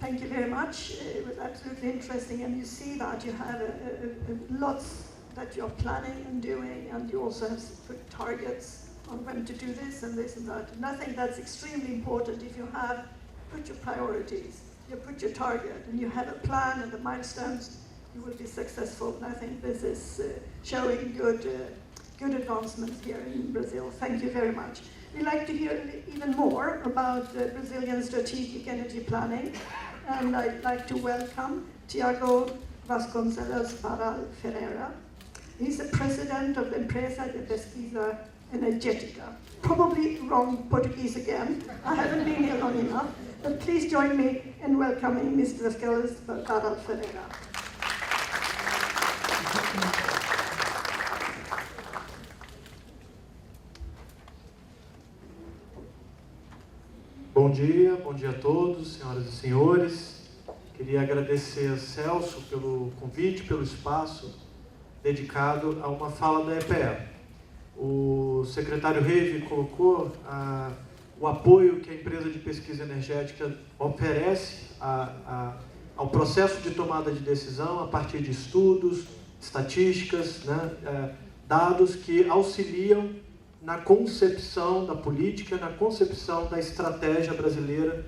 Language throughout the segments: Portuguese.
Thank you very much. It was absolutely interesting, and you see that you have lots that you're planning and doing, and you also have put targets on when to do this and that. And I think that's extremely important. If you have put your priorities, you put your target, and you have a plan and the milestones, you will be successful. And I think this is showing good advancements here in Brazil. Thank you very much. We'd like to hear even more about Brazilian strategic energy planning. And I'd like to welcome Tiago Vasconcelos Varal Ferreira. He's the president of the Empresa de Pesquisa Energética. Probably wrong Portuguese again. I haven't been here long enough. But please join me in welcoming Mr. Vasconcelos Varal Ferreira. Bom dia a todos, senhoras e senhores. Queria agradecer a Celso pelo convite, pelo espaço dedicado a uma fala da EPE. O secretário Reive colocou o apoio que a empresa de pesquisa energética oferece ao processo de tomada de decisão a partir de estudos, estatísticas, dados que auxiliam na concepção da política, na concepção da estratégia brasileira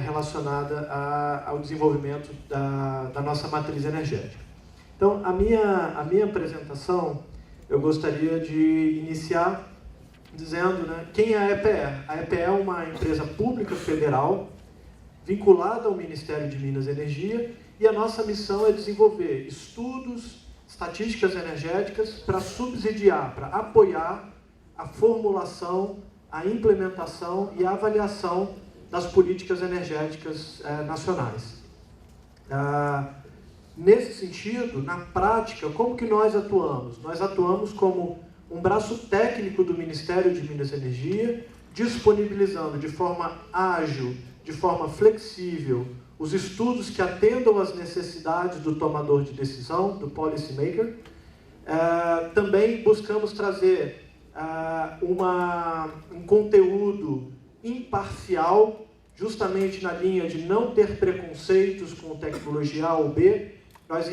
relacionada ao desenvolvimento da nossa matriz energética. Então, a minha apresentação, eu gostaria de iniciar dizendo quem é a EPE. A EPE é uma empresa pública federal vinculada ao Ministério de Minas e Energia, e a nossa missão é desenvolver estudos, estatísticas energéticas para subsidiar, para apoiar a formulação, a implementação e a avaliação das políticas energéticas nacionais. Nesse sentido, na prática, como que nós atuamos? Nós atuamos como um braço técnico do Ministério de Minas e Energia, disponibilizando de forma ágil, de forma flexível, os estudos que atendam às necessidades do tomador de decisão, do policy maker. Também buscamos trazer um conteúdo imparcial, justamente na linha de não ter preconceitos com tecnologia A ou B. Nós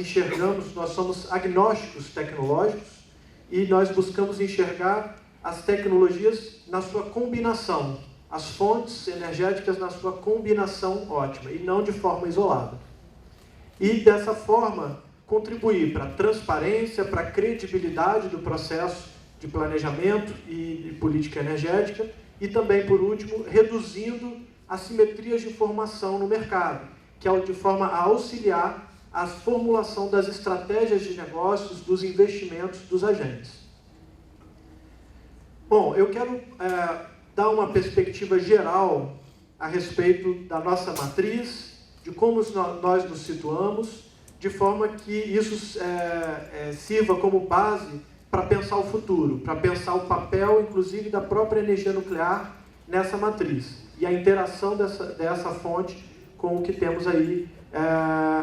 somos agnósticos tecnológicos e nós buscamos enxergar as tecnologias na sua combinação, as fontes energéticas na sua combinação ótima e não de forma isolada. E dessa forma contribuir para a transparência, para a credibilidade do processo de planejamento e de política energética e também, por último, reduzindo assimetrias de informação no mercado, que é de forma a auxiliar a formulação das estratégias de negócios, dos investimentos dos agentes. Bom, eu quero dar uma perspectiva geral a respeito da nossa matriz, de como nós nos situamos, de forma que isso sirva como base para pensar o futuro, para pensar o papel, inclusive, da própria energia nuclear nessa matriz e a interação dessa fonte com o que temos aí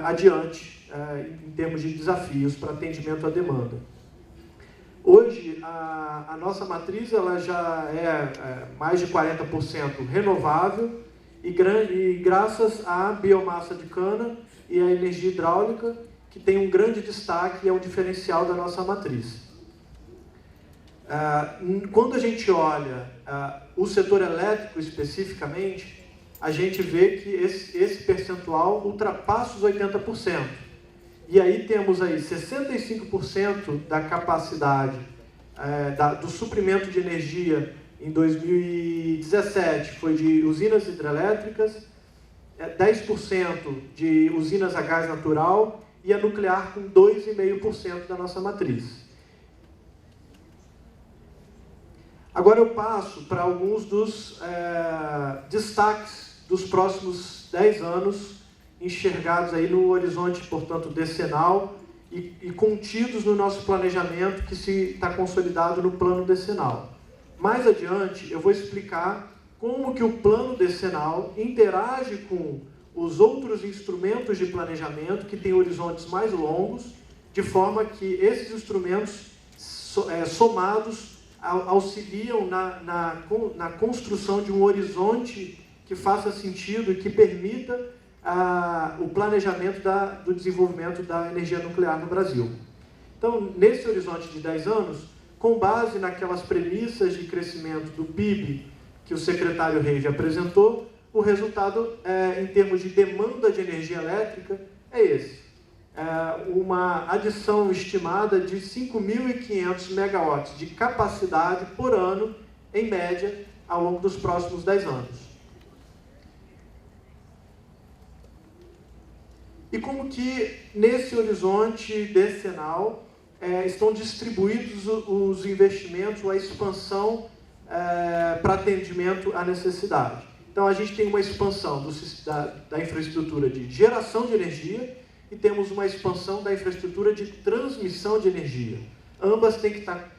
adiante em termos de desafios para atendimento à demanda. Hoje, a nossa matriz ela já é mais de 40% renovável e graças à biomassa de cana e à energia hidráulica, que tem um grande destaque e é um diferencial da nossa matriz. Quando a gente olha o setor elétrico especificamente, a gente vê que esse percentual ultrapassa os 80%. E aí temos aí 65% da capacidade do suprimento de energia em 2017 foi de usinas hidrelétricas, 10% de usinas a gás natural e a nuclear com 2,5% da nossa matriz. Agora eu passo para alguns dos destaques dos próximos 10 anos, enxergados aí no horizonte, portanto, decenal e contidos no nosso planejamento que está consolidado no plano decenal. Mais adiante, eu vou explicar como que o plano decenal interage com os outros instrumentos de planejamento que têm horizontes mais longos, de forma que esses instrumentos somados auxiliam na construção de um horizonte que faça sentido e que permita o planejamento do desenvolvimento da energia nuclear no Brasil. Então, nesse horizonte de 10 anos, com base naquelas premissas de crescimento do PIB que o secretário Reis apresentou, o resultado, em termos de demanda de energia elétrica, é esse. Uma adição estimada de 5.500 megawatts de capacidade por ano, em média, ao longo dos próximos 10 anos. E como que, nesse horizonte decenal, estão distribuídos os investimentos, a expansão para atendimento à necessidade. Então, a gente tem uma expansão da infraestrutura de geração de energia e temos uma expansão da infraestrutura de transmissão de energia. Ambas têm que estar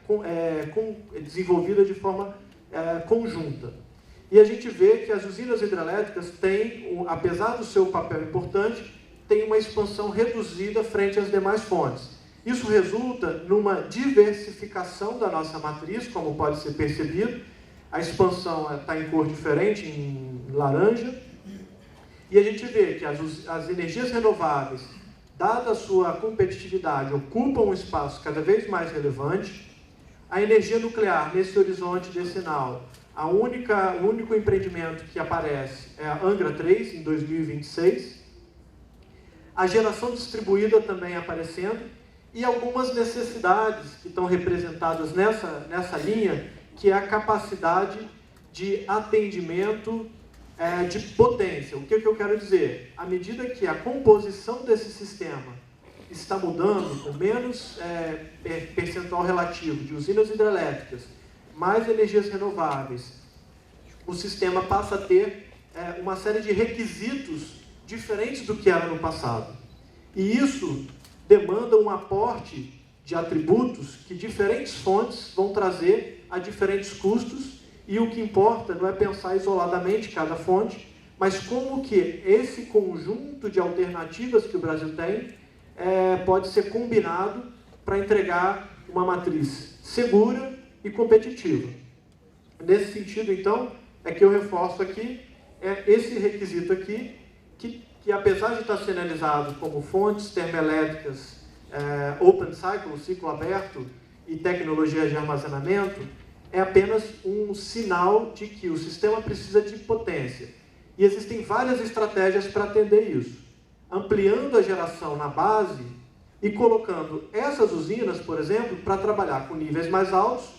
desenvolvidas de forma conjunta. E a gente vê que as usinas hidrelétricas têm, apesar do seu papel importante, têm uma expansão reduzida frente às demais fontes. Isso resulta numa diversificação da nossa matriz, como pode ser percebido. A expansão está em cor diferente, em laranja. E a gente vê que as energias renováveis, dada a sua competitividade, ocupam um espaço cada vez mais relevante. A energia nuclear, nesse horizonte decenal, o único empreendimento que aparece é a Angra 3, em 2026. A geração distribuída também aparecendo. E algumas necessidades que estão representadas nessa linha, que é a capacidade de atendimento de potência. O que eu quero dizer? À medida que a composição desse sistema está mudando, com menos percentual relativo de usinas hidrelétricas, mais energias renováveis, o sistema passa a ter uma série de requisitos diferentes do que era no passado. E isso demanda um aporte de atributos que diferentes fontes vão trazer a diferentes custos, e o que importa não é pensar isoladamente cada fonte, mas como que esse conjunto de alternativas que o Brasil tem pode ser combinado para entregar uma matriz segura e competitiva. Nesse sentido, então, é que eu reforço aqui esse requisito aqui, que apesar de estar sinalizado como fontes termoelétricas open cycle, ciclo aberto, e tecnologia de armazenamento, é apenas um sinal de que o sistema precisa de potência. E existem várias estratégias para atender isso. Ampliando a geração na base e colocando essas usinas, por exemplo, para trabalhar com níveis mais altos,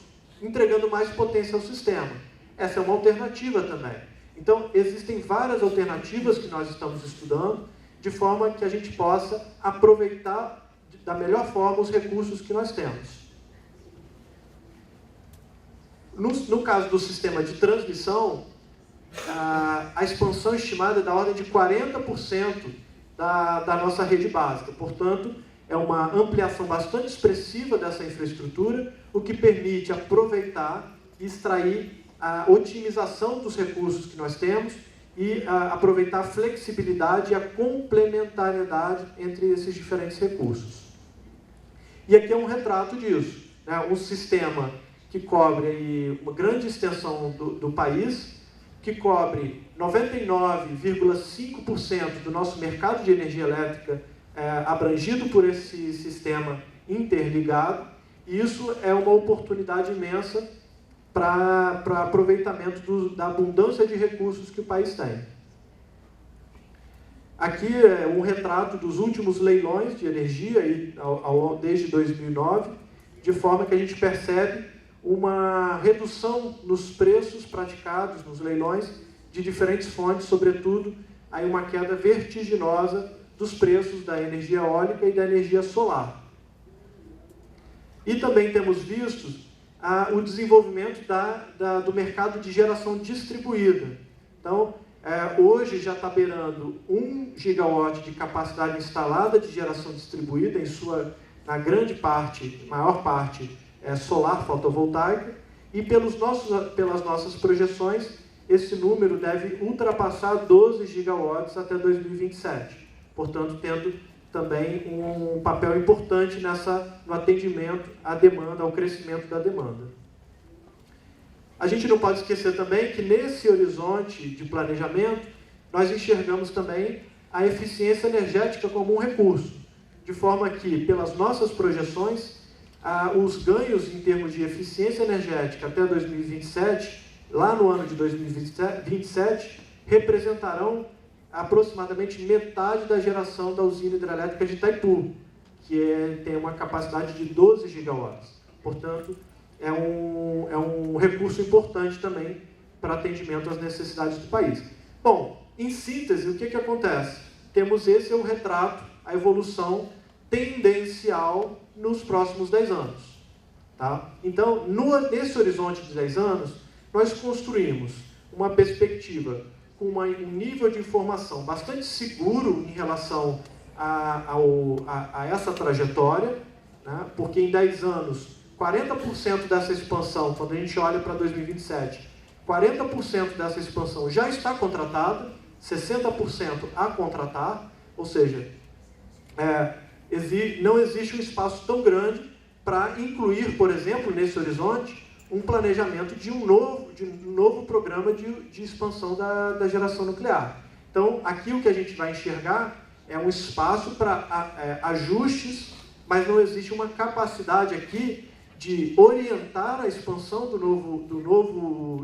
entregando mais potência ao sistema. Essa é uma alternativa também. Então, existem várias alternativas que nós estamos estudando, de forma que a gente possa aproveitar da melhor forma os recursos que nós temos. No caso do sistema de transmissão, a expansão estimada é da ordem de 40% da nossa rede básica. Portanto, é uma ampliação bastante expressiva dessa infraestrutura, o que permite aproveitar e extrair a otimização dos recursos que nós temos e aproveitar a flexibilidade e a complementariedade entre esses diferentes recursos. E aqui é um retrato disso, né? Um sistema que cobre aí uma grande extensão do país, que cobre 99,5% do nosso mercado de energia elétrica abrangido por esse sistema interligado, e isso é uma oportunidade imensa para aproveitamento da abundância de recursos que o país tem. Aqui é um retrato dos últimos leilões de energia desde 2009, de forma que a gente percebe uma redução nos preços praticados nos leilões de diferentes fontes, sobretudo aí uma queda vertiginosa dos preços da energia eólica e da energia solar. E também temos visto o desenvolvimento do mercado de geração distribuída. Então, hoje já está beirando 1 gigawatt de capacidade instalada de geração distribuída, na grande parte, maior parte, solar fotovoltaica, e pelas nossas projeções, esse número deve ultrapassar 12 gigawatts até 2027. Portanto, tendo também um papel importante no atendimento à demanda, ao crescimento da demanda. A gente não pode esquecer também que nesse horizonte de planejamento, nós enxergamos também a eficiência energética como um recurso, de forma que, pelas nossas projeções, os ganhos em termos de eficiência energética até 2027, lá no ano de 2027, representarão aproximadamente metade da geração da usina hidrelétrica de Itaipu, que tem uma capacidade de 12 gigawatts. Portanto, é um recurso importante também para atendimento às necessidades do país. Bom, em síntese, o que acontece? Temos esse é o retrato, a evolução tendencial nos próximos 10 anos. Tá? Então, nesse horizonte de 10 anos, nós construímos uma perspectiva com um nível de informação bastante seguro em relação a essa trajetória, né? Porque em 10 anos, 40% dessa expansão, quando a gente olha para 2027, 40% dessa expansão já está contratada, 60% a contratar, ou seja, não existe um espaço tão grande para incluir, por exemplo, nesse horizonte, um planejamento de um novo programa de expansão da geração nuclear. Então, aqui o que a gente vai enxergar é um espaço para ajustes, mas não existe uma capacidade aqui de orientar a expansão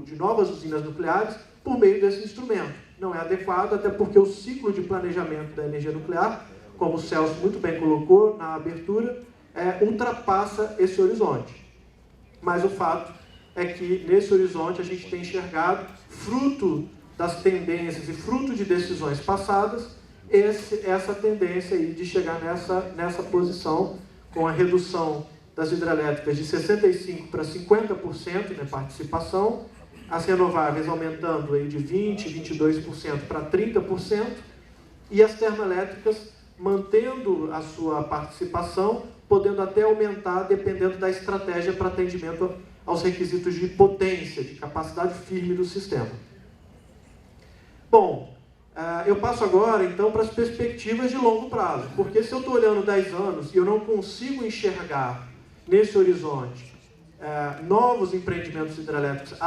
de novas usinas nucleares por meio desse instrumento. Não é adequado, até porque o ciclo de planejamento da energia nuclear, como o Celso muito bem colocou na abertura, ultrapassa esse horizonte. Mas o fato é que, nesse horizonte, a gente tem enxergado, fruto das tendências e fruto de decisões passadas, essa tendência aí de chegar nessa posição, com a redução das hidrelétricas de 65% para 50% na participação, as renováveis aumentando aí de 20%, 22% para 30%, e as termoelétricas mantendo a sua participação, podendo até aumentar dependendo da estratégia para atendimento aos requisitos de potência, de capacidade firme do sistema. Bom, eu passo agora, então, para as perspectivas de longo prazo, porque se eu estou olhando 10 anos e eu não consigo enxergar nesse horizonte novos empreendimentos hidrelétricos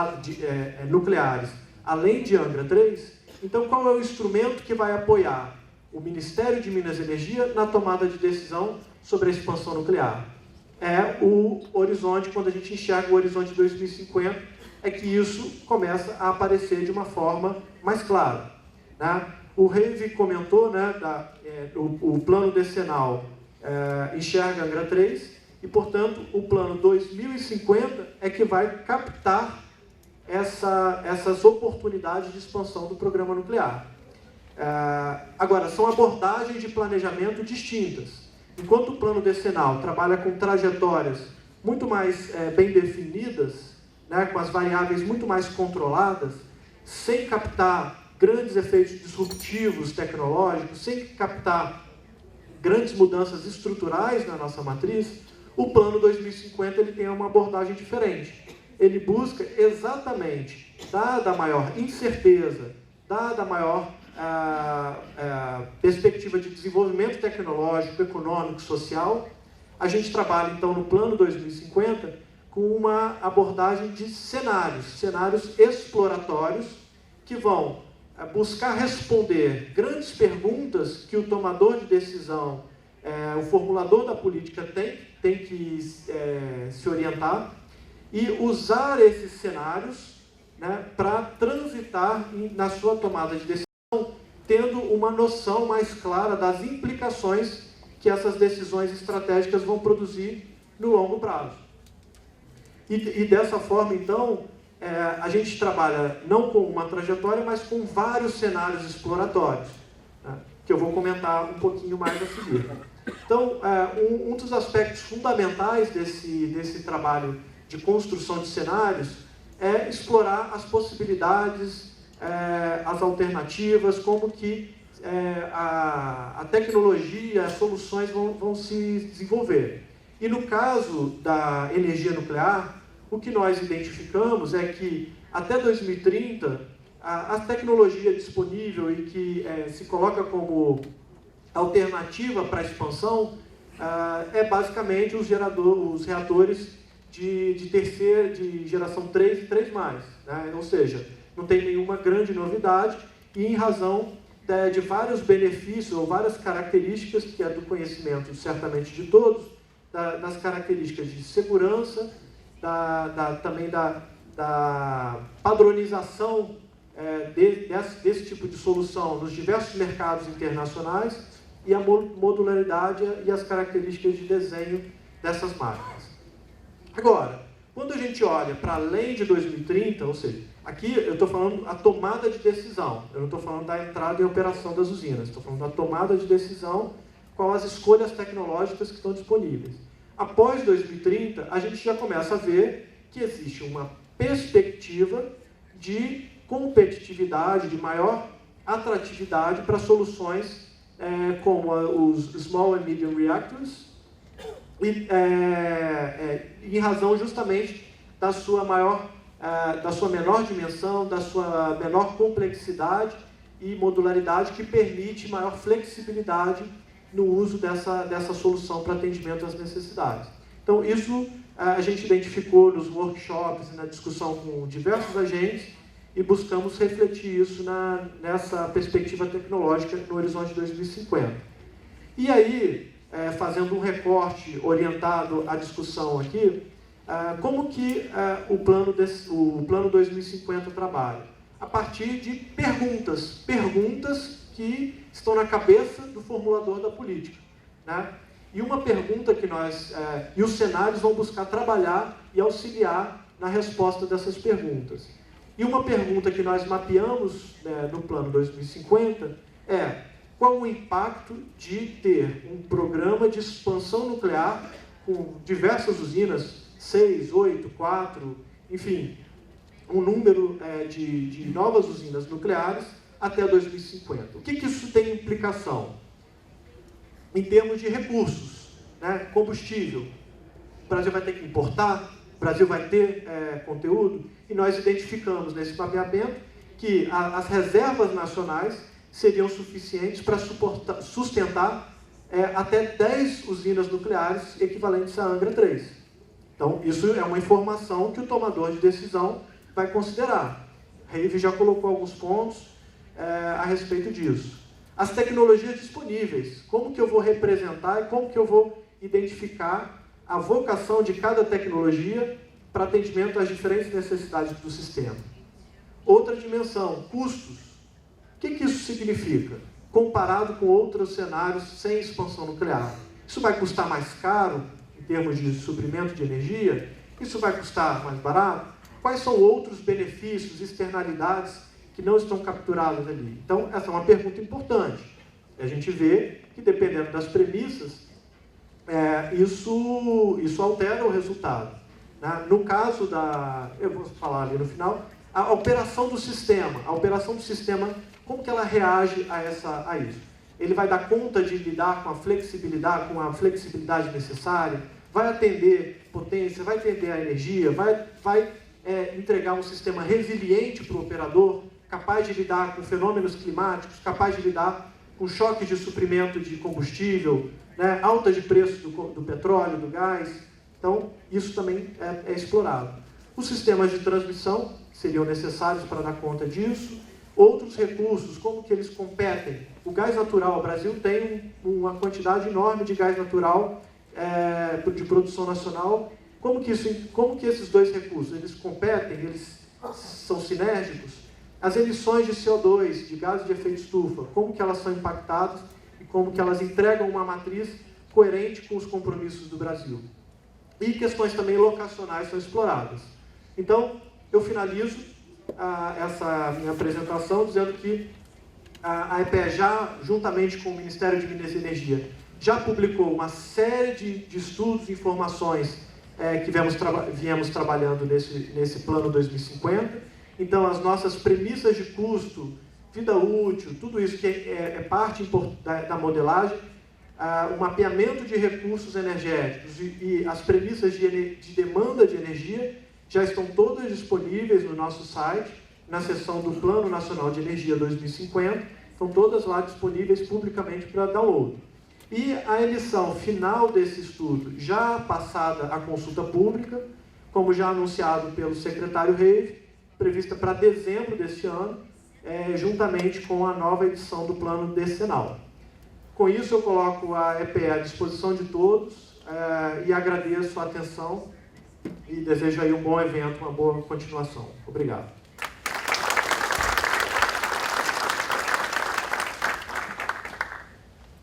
nucleares, além de Angra 3, então qual é o instrumento que vai apoiar o Ministério de Minas e Energia na tomada de decisão sobre a expansão nuclear? É o horizonte, quando a gente enxerga o horizonte de 2050, é que isso começa a aparecer de uma forma mais clara. Né? O Reive comentou, né, o plano decenal enxerga Angra 3, e, portanto, o plano 2050 é que vai captar essas oportunidades de expansão do programa nuclear. Agora, são abordagens de planejamento distintas. Enquanto o plano decenal trabalha com trajetórias muito mais bem definidas, né, com as variáveis muito mais controladas, sem captar grandes efeitos disruptivos tecnológicos, sem captar grandes mudanças estruturais na nossa matriz, o plano 2050 ele tem uma abordagem diferente. Ele busca exatamente, dada a maior incerteza, dada a maior perspectiva de desenvolvimento tecnológico, econômico, social, a gente trabalha, então, no plano 2050 com uma abordagem de cenários exploratórios que vão buscar responder grandes perguntas que o tomador de decisão, o formulador da política tem que se orientar e usar esses cenários, né, para transitar na sua tomada de decisão, tendo uma noção mais clara das implicações que essas decisões estratégicas vão produzir no longo prazo. E dessa forma, então, a gente trabalha não com uma trajetória, mas com vários cenários exploratórios, né, que eu vou comentar um pouquinho mais a seguir. Então, um dos aspectos fundamentais desse trabalho de construção de cenários é explorar as possibilidades, as alternativas, como que a tecnologia, as soluções vão se desenvolver. E no caso da energia nuclear, o que nós identificamos é que até 2030, a tecnologia disponível e que se coloca como alternativa para a expansão é basicamente os reatores de geração 3 e 3+, né? Ou seja, não tem nenhuma grande novidade e em razão de vários benefícios ou várias características, que é do conhecimento certamente de todos, das características de segurança, também da padronização desse tipo de solução nos diversos mercados internacionais e a modularidade e as características de desenho dessas máquinas. Agora, quando a gente olha para além de 2030, ou seja, aqui eu estou falando a tomada de decisão, eu não estou falando da entrada em operação das usinas, estou falando da tomada de decisão com as escolhas tecnológicas que estão disponíveis. Após 2030, a gente já começa a ver que existe uma perspectiva de competitividade, de maior atratividade para soluções como os Small and Medium Reactors, em razão justamente da sua menor dimensão, da sua menor complexidade e modularidade, que permite maior flexibilidade no uso dessa solução para atendimento às necessidades. Então, isso a gente identificou nos workshops e na discussão com diversos agentes e buscamos refletir isso nessa perspectiva tecnológica no horizonte 2050. E aí, fazendo um recorte orientado à discussão aqui, como que o plano 2050 trabalha? A partir de perguntas que estão na cabeça do formulador da política, né? E uma pergunta que e os cenários vão buscar trabalhar e auxiliar na resposta dessas perguntas. E uma pergunta que nós mapeamos no plano 2050 é: qual o impacto de ter um programa de expansão nuclear com diversas usinas, 6, 8, 4, enfim, um número de novas usinas nucleares até 2050. O que isso tem implicação? Em termos de recursos, né? Combustível. O Brasil vai ter que importar, o Brasil vai ter conteúdo, e nós identificamos nesse mapeamento que as reservas nacionais seriam suficientes para sustentar até 10 usinas nucleares equivalentes à Angra 3. Então, isso é uma informação que o tomador de decisão vai considerar. Reive já colocou alguns pontos a respeito disso. As tecnologias disponíveis, como que eu vou representar e como que eu vou identificar a vocação de cada tecnologia para atendimento às diferentes necessidades do sistema. Outra dimensão, custos. O que isso significa? Comparado com outros cenários sem expansão nuclear. Isso vai custar mais caro em termos de suprimento de energia? Isso vai custar mais barato? Quais são outros benefícios, externalidades que não estão capturadas ali? Então, essa é uma pergunta importante. A gente vê que, dependendo das premissas, isso altera o resultado. Né? No caso eu vou falar ali no final, a operação do sistema. A operação do sistema, como que ela reage a isso? Ele vai dar conta de lidar com a flexibilidade necessária? Vai atender potência? Vai atender a energia? Vai entregar um sistema resiliente para o operador, capaz de lidar com fenômenos climáticos, capaz de lidar com choques de suprimento de combustível, né, alta de preço do petróleo, do gás. Então, isso também é explorado. Os sistemas de transmissão seriam necessários para dar conta disso. Outros recursos, como que eles competem? O gás natural, o Brasil tem uma quantidade enorme de gás natural de produção nacional. Como que esses dois recursos, eles competem, eles são sinérgicos? As emissões de CO2, de gases de efeito estufa, como que elas são impactadas e como que elas entregam uma matriz coerente com os compromissos do Brasil. E questões também locacionais são exploradas. Então, eu finalizo essa minha apresentação dizendo que a EPE já, juntamente com o Ministério de Minas e Energia, já publicou uma série de estudos e informações que viemos trabalhando nesse plano 2050. Então, as nossas premissas de custo, vida útil, tudo isso que é parte da modelagem, o mapeamento de recursos energéticos e as premissas de demanda de energia já estão todas disponíveis no nosso site, na seção do Plano Nacional de Energia 2050, estão todas lá disponíveis publicamente para download. E a emissão final desse estudo, já passada a consulta pública, como já anunciado pelo secretário Reive, prevista para dezembro deste ano, juntamente com a nova edição do plano decenal. Com isso, eu coloco a EPE à disposição de todos e agradeço a atenção e desejo aí um bom evento, uma boa continuação. Obrigado.